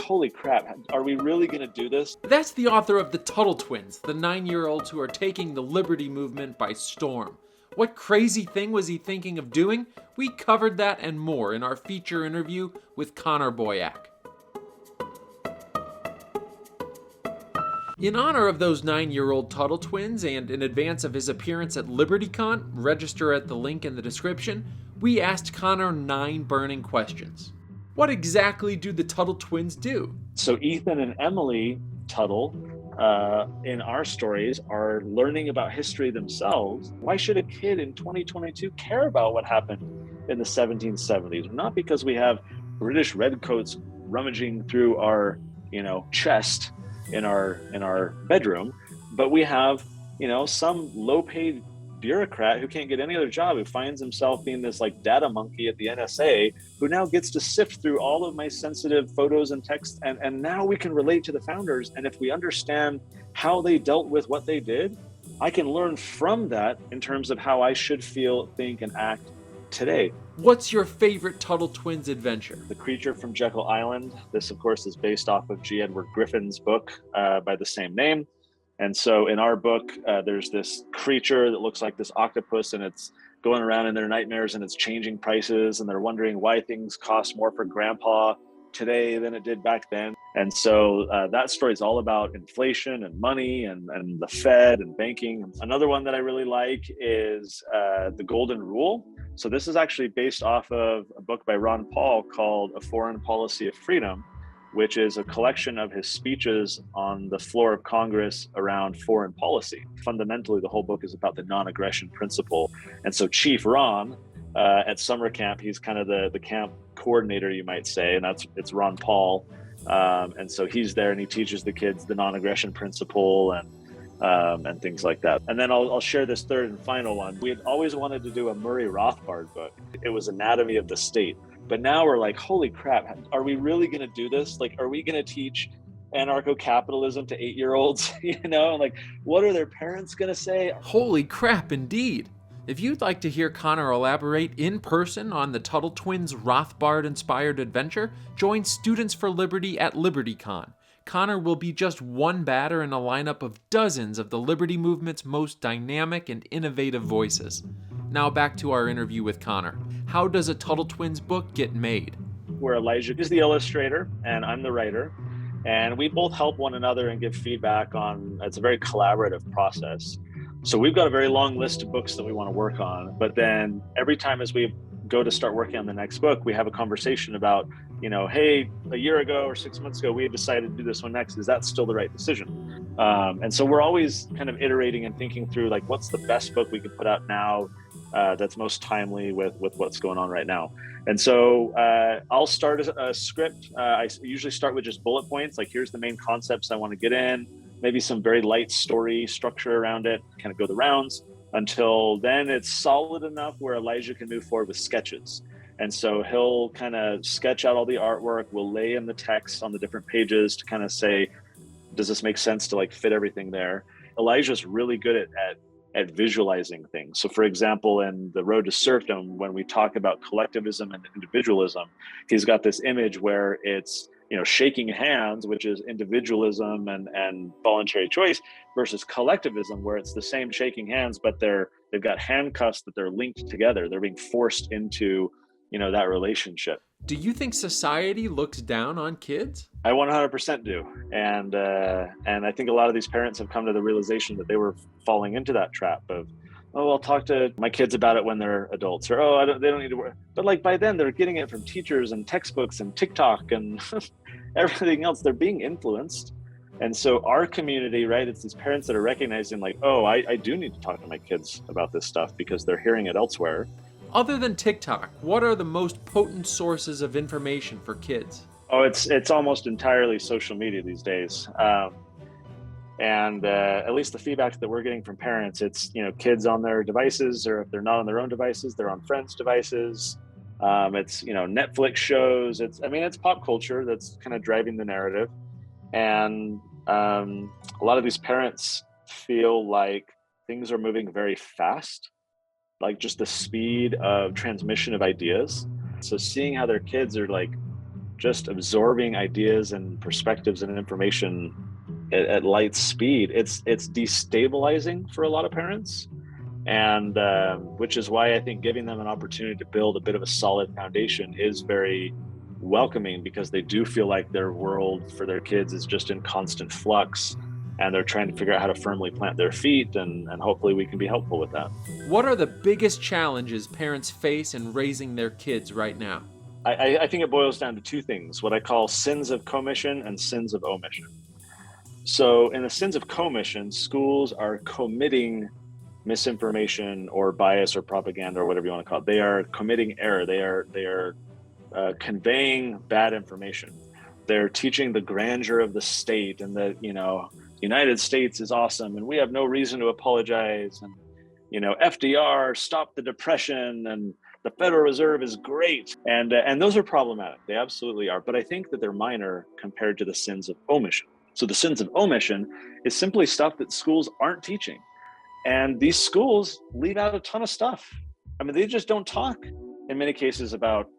holy crap, are we really going to do this? That's the author of the Tuttle Twins, the 9-year-olds who are taking the liberty movement by storm. What crazy thing was he thinking of doing? We covered that and more in our feature interview with Connor Boyack. In honor of those 9-year-old Tuttle Twins and in advance of his appearance at LibertyCon, register at the link in the description, we asked Connor 9 burning questions. What exactly do the Tuttle Twins do? So Ethan and Emily Tuttle, in our stories, are learning about history themselves. Why should a kid in 2022 care about what happened in the 1770s? Not because we have British redcoats rummaging through our, chest in our bedroom, but we have, some low-paid bureaucrat who can't get any other job, who finds himself being this like data monkey at the NSA, who now gets to sift through all of my sensitive photos and text, and now we can relate to the founders. And if we understand how they dealt with what they did, I can learn from that in terms of how I should feel, think, and act today. What's your favorite Tuttle Twins adventure? The Creature from Jekyll Island. This, of course, is based off of G. Edward Griffin's book by the same name. And so in our book, there's this creature that looks like this octopus, and it's going around in their nightmares, and it's changing prices, and they're wondering why things cost more for grandpa today than it did back then. And so that story is all about inflation and money and the Fed and banking. Another one that I really like is The Golden Rule. So this is actually based off of a book by Ron Paul called A Foreign Policy of Freedom, which is a collection of his speeches on the floor of Congress around foreign policy. Fundamentally, the whole book is about the non-aggression principle. And so Chief Ron at summer camp, he's kind of the camp coordinator, you might say, and it's Ron Paul. And so he's there and he teaches the kids the non-aggression principle and things like that. And then I'll share this third and final one. We had always wanted to do a Murray Rothbard book. It was Anatomy of the State. But now we're like, holy crap, are we really going to do this? Like, are we going to teach anarcho-capitalism to 8-year-olds? Like, what are their parents going to say? Holy crap, indeed. If you'd like to hear Connor elaborate in person on the Tuttle Twins' Rothbard-inspired adventure, join Students for Liberty at LibertyCon. Connor will be just one batter in a lineup of dozens of the Liberty Movement's most dynamic and innovative voices. Now back to our interview with Connor. How does a Tuttle Twins book get made? Where Elijah is the illustrator and I'm the writer, and we both help one another and give feedback on, it's a very collaborative process. So we've got a very long list of books that we want to work on, but then every time as we go to start working on the next book, we have a conversation about, hey, a year ago or 6 months ago, we had decided to do this one next. Is that still the right decision? And so we're always kind of iterating and thinking through, like, what's the best book we could put out now that's most timely with what's going on right now. And so I'll start a script. I usually start with just bullet points, like here's the main concepts I want to get in, maybe some very light story structure around it, kind of go the rounds until then it's solid enough where Elijah can move forward with sketches. And so he'll kind of sketch out all the artwork. We'll lay in the text on the different pages to kind of say, does this make sense to like fit everything there? Elijah's really good at visualizing things. So for example, in The Road to Serfdom, when we talk about collectivism and individualism, he's got this image where it's, shaking hands, which is individualism and voluntary choice, versus collectivism, where it's the same shaking hands, but they've got handcuffs that they're linked together. They're being forced into, that relationship. Do you think society looks down on kids? I 100% do. And I think a lot of these parents have come to the realization that they were falling into that trap of, oh, I'll talk to my kids about it when they're adults, or, oh, they don't need to worry. But like by then they're getting it from teachers and textbooks and TikTok and everything else. They're being influenced. And so our community, right, it's these parents that are recognizing like, oh, I do need to talk to my kids about this stuff because they're hearing it elsewhere. Other than TikTok, what are the most potent sources of information for kids? Oh, it's almost entirely social media these days. And at least the feedback that we're getting from parents, it's, kids on their devices, or if they're not on their own devices, they're on friends' devices. It's, Netflix shows. It's pop culture that's kind of driving the narrative. And a lot of these parents feel like things are moving very fast, like just the speed of transmission of ideas. So seeing how their kids are like just absorbing ideas and perspectives and information at light speed, it's destabilizing for a lot of parents. And which is why I think giving them an opportunity to build a bit of a solid foundation is very welcoming, because they do feel like their world for their kids is just in constant flux, and they're trying to figure out how to firmly plant their feet, and hopefully we can be helpful with that. What are the biggest challenges parents face in raising their kids right now? I think it boils down to two things, what I call sins of commission and sins of omission. So in the sins of commission, schools are committing misinformation or bias or propaganda or whatever you want to call it. They are committing error. They are conveying bad information. They're teaching the grandeur of the state, and the United States is awesome and we have no reason to apologize, and FDR stopped the Depression, and the Federal Reserve is great, and those are problematic. They absolutely are. But I think that they're minor compared to the sins of omission. So the sins of omission is simply stuff that schools aren't teaching. And these schools leave out a ton of stuff. I mean, they just don't talk in many cases about,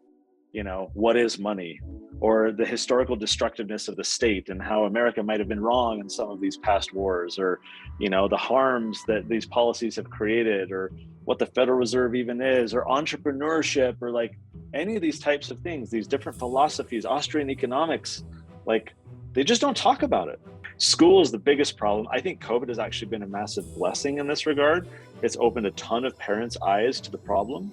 what is money, or the historical destructiveness of the state and how America might have been wrong in some of these past wars, or, the harms that these policies have created, or what the Federal Reserve even is, or entrepreneurship, or like any of these types of things, these different philosophies, Austrian economics, like they just don't talk about it. School is the biggest problem. I think COVID has actually been a massive blessing in this regard. It's opened a ton of parents' eyes to the problem.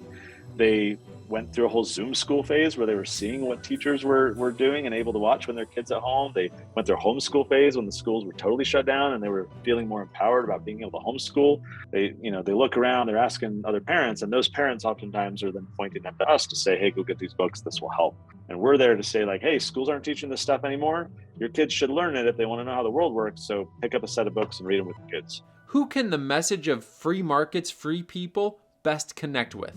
They went through a whole Zoom school phase where they were seeing what teachers were doing and able to watch when their kids at home. They went through a homeschool phase when the schools were totally shut down and they were feeling more empowered about being able to homeschool. They look around, they're asking other parents, and those parents oftentimes are then pointing them to us to say, hey, go get these books, this will help. And we're there to say, like, hey, schools aren't teaching this stuff anymore. Your kids should learn it if they want to know how the world works. So pick up a set of books and read them with your kids. Who can the message of free markets, free people best connect with?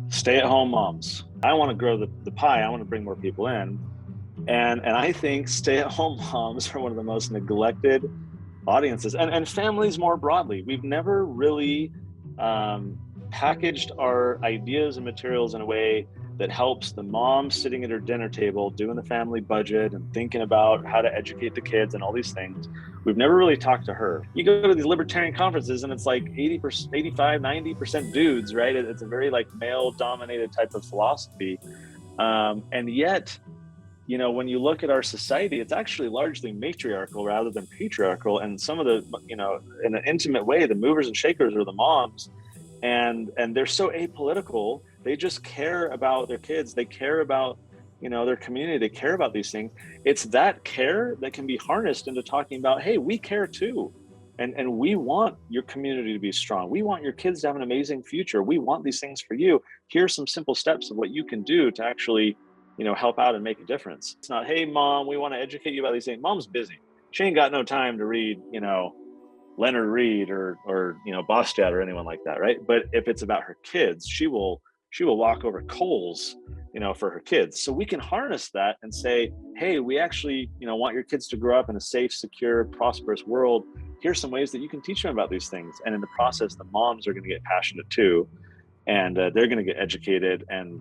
Stay-at-home moms. I want to grow the pie. I want to bring more people in. And I think stay-at-home moms are one of the most neglected audiences, and families more broadly. We've never really packaged our ideas and materials in a way that helps the mom sitting at her dinner table doing the family budget and thinking about how to educate the kids and all these things. We've never really talked to her. You go to these libertarian conferences and it's like 80%, 85, 90% dudes, right? It's a very like male dominated type of philosophy. And yet, when you look at our society, it's actually largely matriarchal rather than patriarchal. And some of the, in an intimate way, the movers and shakers are the moms, and they're so apolitical. They just care about their kids. They care about, their community. They care about these things. It's that care that can be harnessed into talking about, hey, we care too. And we want your community to be strong. We want your kids to have an amazing future. We want these things for you. Here's some simple steps of what you can do to actually, help out and make a difference. It's not, hey, mom, we want to educate you about these things. Mom's busy. She ain't got no time to read, Leonard Reed or Bostad or anyone like that, right? But if it's about her kids, she will walk over coals, for her kids. So we can harness that and say, hey, we actually, want your kids to grow up in a safe, secure, prosperous world. Here's some ways that you can teach them about these things. And in the process, the moms are going to get passionate too. And they're going to get educated and,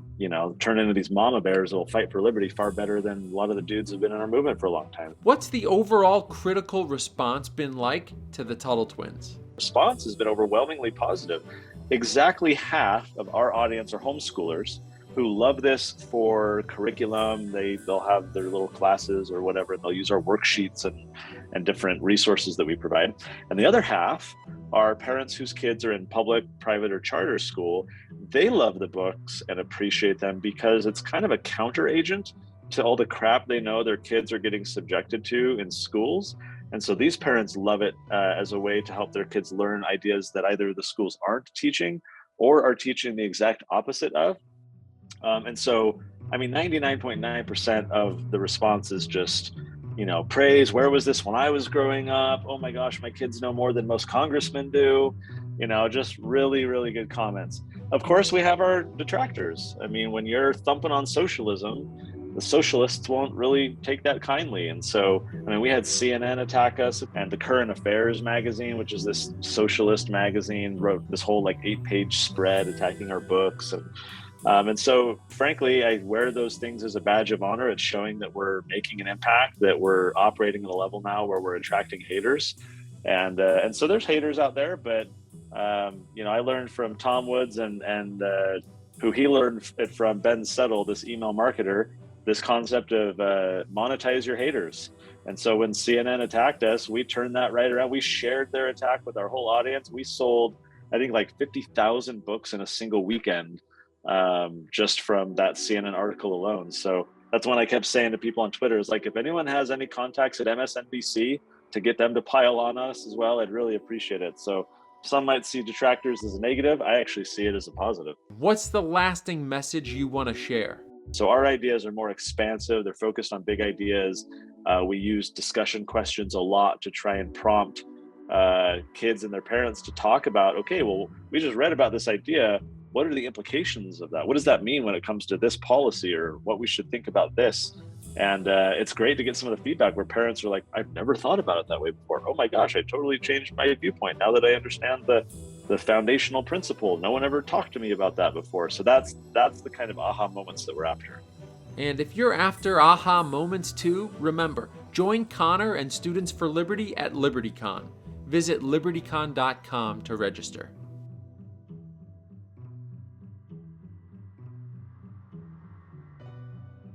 turn into these mama bears that will fight for liberty far better than a lot of the dudes who've been in our movement for a long time. What's the overall critical response been like to the Tuttle Twins? Response has been overwhelmingly positive. Exactly half of our audience are homeschoolers who love this for curriculum. They'll have their little classes or whatever, and they'll use our worksheets and different resources that we provide. And the other half are parents whose kids are in public, private, or charter school. They love the books and appreciate them because it's kind of a counter agent to all the crap they know their kids are getting subjected to in schools. And so these parents love it as a way to help their kids learn ideas that either the schools aren't teaching or are teaching the exact opposite of. And so, 99.9% of the response is just, praise. Where was this when I was growing up? Oh my gosh, my kids know more than most congressmen do. Just really, really good comments. Of course, we have our detractors. When you're thumping on socialism, the socialists won't really take that kindly. And so, we had CNN attack us, and the Current Affairs magazine, which is this socialist magazine, wrote this whole 8-page spread attacking our books. And And so, frankly, I wear those things as a badge of honor. It's showing that we're making an impact, that we're operating at a level now where we're attracting haters, and so there's haters out there. But I learned from Tom Woods and who he learned it from, Ben Settle, this email marketer, this concept of monetize your haters. And so when CNN attacked us, we turned that right around. We shared their attack with our whole audience. We sold, I think, like 50,000 books in a single weekend, just from that CNN article alone. So that's when I kept saying to people on Twitter, is like, if anyone has any contacts at MSNBC to get them to pile on us as well, I'd really appreciate it. So some might see detractors as a negative. I actually see it as a positive. What's the lasting message you want to share? So our ideas are more expansive. They're focused on big ideas. We use discussion questions a lot to try and prompt kids and their parents to talk about, okay, well, we just read about this idea. What are the implications of that? What does that mean when it comes to this policy, or what we should think about this? And it's great to get some of the feedback where parents are like, I've never thought about it that way before. Oh my gosh, I totally changed my viewpoint now that I understand the foundational principle. No one ever talked to me about that before. So that's the kind of aha moments that we're after. And if you're after aha moments too, remember, join Connor and Students for Liberty at LibertyCon. Visit libertycon.com to register.